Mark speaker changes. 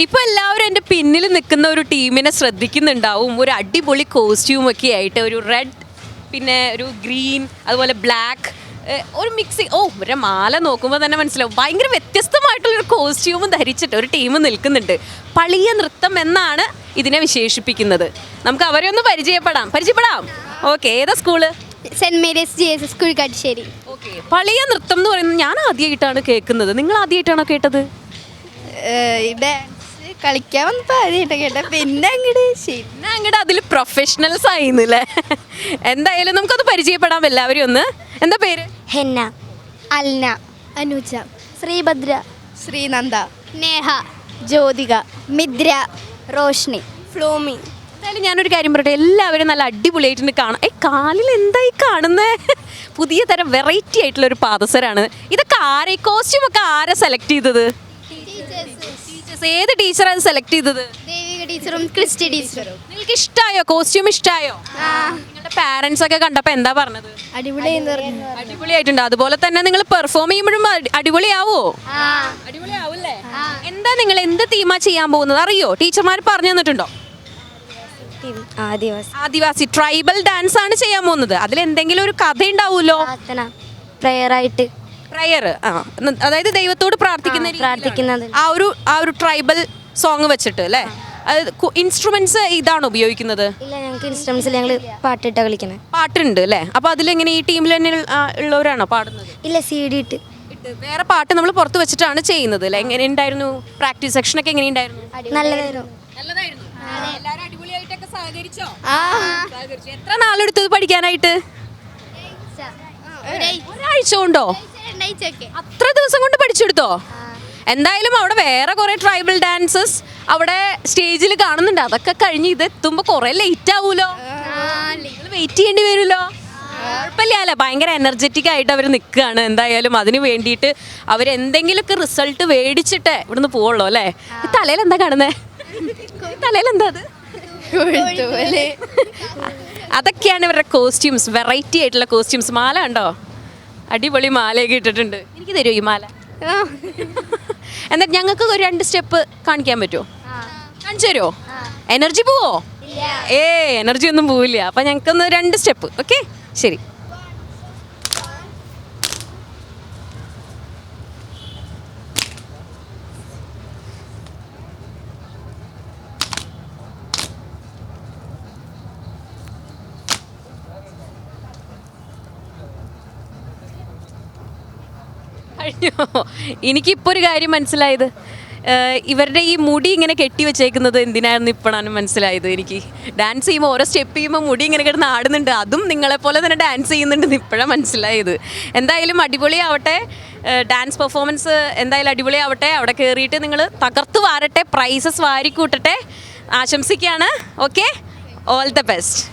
Speaker 1: ഇപ്പൊ എല്ലാവരും എൻ്റെ പിന്നിൽ നിൽക്കുന്ന ഒരു ടീമിനെ ശ്രദ്ധിക്കുന്നുണ്ടാവും. ഒരു അടിപൊളി കോസ്റ്റ്യൂമൊക്കെ ആയിട്ട് ഒരു റെഡ്, പിന്നെ ഒരു ഗ്രീൻ, അതുപോലെ ബ്ലാക്ക്, ഒരു മിക്സിങ്. ഒരു മാല നോക്കുമ്പോൾ തന്നെ മനസ്സിലാവും ഭയങ്കര വ്യത്യസ്തമായിട്ടുള്ളൊരു കോസ്റ്റ്യൂമും ധരിച്ചിട്ട് ഒരു ടീം നിൽക്കുന്നുണ്ട്. പളിയ നൃത്തം എന്നാണ് ഇതിനെ വിശേഷിപ്പിക്കുന്നത്. നമുക്ക് അവരെ ഒന്ന് പരിചയപ്പെടാം. ഓക്കെ, ഏതാ school?
Speaker 2: Saint Mary's GSS school Kattussery.
Speaker 1: Okay, പളിയ നൃത്തം എന്ന് പറയുന്നത് ഞാൻ ആദ്യമായിട്ടാണ് കേൾക്കുന്നത്. നിങ്ങൾ ആദ്യമായിട്ടാണോ കേട്ടത്?
Speaker 2: ഡാൻസ് കളിക്കാൻ വന്നപ്പോൾ ആദ്യമായിട്ട് കേട്ട, പിന്നെ
Speaker 1: അങ്ങോട്ട് അതിൽ പ്രൊഫഷണൽസ് ആയിന്നല്ലേ. എന്തായാലും നമുക്കത് പരിചയപ്പെടാം എല്ലാവരും ഒന്ന്. എന്താ പേര്?
Speaker 2: ഹെന്ന, അൽന, അനുജ, ശ്രീഭദ്ര, ശ്രീനന്ദ, നേഹ, ജ്യോതിക, മിദ്ര, റോഷ്നി, ഫ്ലോമി.
Speaker 1: എന്തായാലും ഞാനൊരു കാര്യം പറയട്ടെ, എല്ലാവരും നല്ല അടിപൊളിയായിട്ടുണ്ട് കാണാം. കാലിൽ എന്തായി കാണുന്നത്? പുതിയ തരം വെറൈറ്റി ആയിട്ടുള്ളൊരു പാദസരാണ്. ഇതൊക്കെ ആരെ കോസ്റ്റ്യൂമൊക്കെ ആരെ സെലക്ട് ചെയ്തത്? ഏത് ടീച്ചറാണ് അത് സെലക്ട് ചെയ്തത്?
Speaker 2: ദേവിക ടീച്ചറും ക്രിസ്റ്റി ടീച്ചറും.
Speaker 1: നിങ്ങൾക്ക് ഇഷ്ടമായോ? കോസ്റ്റ്യൂം ഇഷ്ടമായോ? നിങ്ങളുടെ പാരന്റ്സ് ഒക്കെ കണ്ടപ്പോൾ എന്താ പറഞ്ഞത്? അടിപൊളിയായിട്ടുണ്ട്. അതുപോലെ തന്നെ നിങ്ങൾ പെർഫോം ചെയ്യുമ്പോഴും അടിപൊളിയാവോ? അടിപൊളിയാവൂല്ലേ? എന്താ നിങ്ങൾ എന്ത് തീമാ ചെയ്യാൻ പോകുന്നത് അറിയോ? ടീച്ചർമാർ പറഞ്ഞു തന്നിട്ടുണ്ടോ? ആദിവാസി ട്രൈബൽ ഡാൻസ് ആണ് ചെയ്യാൻ പോകുന്നത്. അതിൽ എന്തെങ്കിലും ഒരു കഥ ഉണ്ടാവുമല്ലോ?
Speaker 2: പ്രയറായിട്ട്
Speaker 1: പ്രയർ, അതായത് ദൈവത്തോട് പ്രാർത്ഥിക്കുന്നത്. ആ ഒരു ട്രൈബൽ സോങ് വെച്ചിട്ട് അല്ലേ? ഇൻസ്ട്രുമെന്റ്സ് ഇതാണ് ഉപയോഗിക്കുന്നത്?
Speaker 2: ഇല്ല, ഞങ്ങൾക്ക് ഇൻസ്ട്രുമെന്റ്സിൽ ഞങ്ങൾ പാട്ടിട്ടാ കളിക്കുന്നത്.
Speaker 1: പാട്ടുണ്ട് അല്ലേ? അപ്പോൾ അതിലെങ്ങനെ ഈ ടീമിൽ തന്നെ ഉള്ളവരാണോ പാടുന്നത്?
Speaker 2: ഇല്ല, CD ഇട്ട്
Speaker 1: വേറെ പാട്ട് നമ്മൾ പുറത്ത് വെച്ചിട്ടാണ് ചെയ്യുന്നത് അല്ലേ? എങ്ങനെ ഉണ്ടായിരുന്നു പ്രാക്ടീസ് സെക്ഷൻ ഒക്കെ? എങ്ങനെ ഉണ്ടായിരുന്നു?
Speaker 2: നല്ലതായിരുന്നു.
Speaker 1: എല്ലാവരും അടിപൊളിയായിട്ടൊക്കെ സഹകരിച്ചോ? എത്ര നാളെടുത്തത് പഠിക്കാനായിട്ട്? ഒരാഴ്ച കൊണ്ടോ? അത്ര ദിവസം കൊണ്ട് പഠിച്ചെടുത്തോ? എന്തായാലും അവിടെ വേറെ കുറെ ട്രൈബൽ ഡാൻസസ് അവിടെ സ്റ്റേജിൽ കാണുന്നുണ്ട്. അതൊക്കെ കഴിഞ്ഞ് ഇത് എത്തുമ്പോൾ കുറെ ലേറ്റ് ആവൂലോ? വെയിറ്റ് ചെയ്യേണ്ടി വരുമല്ലോ? കുഴപ്പമില്ല, ഭയങ്കര എനർജറ്റിക് ആയിട്ട് അവർ നിൽക്കുകയാണ്. എന്തായാലും അതിന് വേണ്ടിയിട്ട് അവരെന്തെങ്കിലുമൊക്കെ റിസൾട്ട് മേടിച്ചിട്ട് ഇവിടുന്ന് പോവുള്ളൂ അല്ലേ? ഈ തലയിൽ എന്താ കാണുന്നേ? തലയിലെന്താ അത്? അതൊക്കെയാണ് ഇവരുടെ കോസ്റ്റ്യൂംസ്, വെറൈറ്റി ആയിട്ടുള്ള കോസ്റ്റ്യൂംസ്. മാല ഉണ്ടോ? അടിപൊളി മാലയൊക്കെ ഇട്ടിട്ടുണ്ട്. എനിക്ക് തരുമോ ഈ മാല? എന്നിട്ട് ഞങ്ങൾക്ക് ഒരു 2 സ്റ്റെപ്പ് കാണിക്കാൻ പറ്റുമോ? കാണിച്ചു തരുമോ? എനർജി പോവോ? എനർജി ഒന്നും പോവില്ല. അപ്പം ഞങ്ങൾക്കൊന്ന് 2 സ്റ്റെപ്പ്. ഓക്കെ, ശരി. കഴിഞ്ഞോ? എനിക്കിപ്പോൾ ഒരു കാര്യം മനസ്സിലായത്, ഇവരുടെ ഈ മുടി ഇങ്ങനെ കെട്ടി വെച്ചേക്കുന്നത് എന്തിനായിരുന്നു ഇപ്പോഴാണ് മനസ്സിലായത് എനിക്ക്. ഡാൻസ് ചെയ്യുമ്പോൾ ഓരോ സ്റ്റെപ്പ് ചെയ്യുമ്പോൾ മുടി ഇങ്ങനെ കിടന്ന് ആടുന്നുണ്ട്. അതും നിങ്ങളെപ്പോലെ തന്നെ ഡാൻസ് ചെയ്യുന്നുണ്ട് ഇപ്പോഴാണ് മനസ്സിലായത്. എന്തായാലും അടിപൊളിയാവട്ടെ, ഡാൻസ് പെർഫോമൻസ് എന്തായാലും അടിപൊളിയാവട്ടെ. അവിടെ കയറിയിട്ട് നിങ്ങൾ തകർത്ത് വാരട്ടെ, പ്രൈസസ് വാരിക്കൂട്ടട്ടെ. ആശംസിക്കുകയാണ്. Okay, all the best.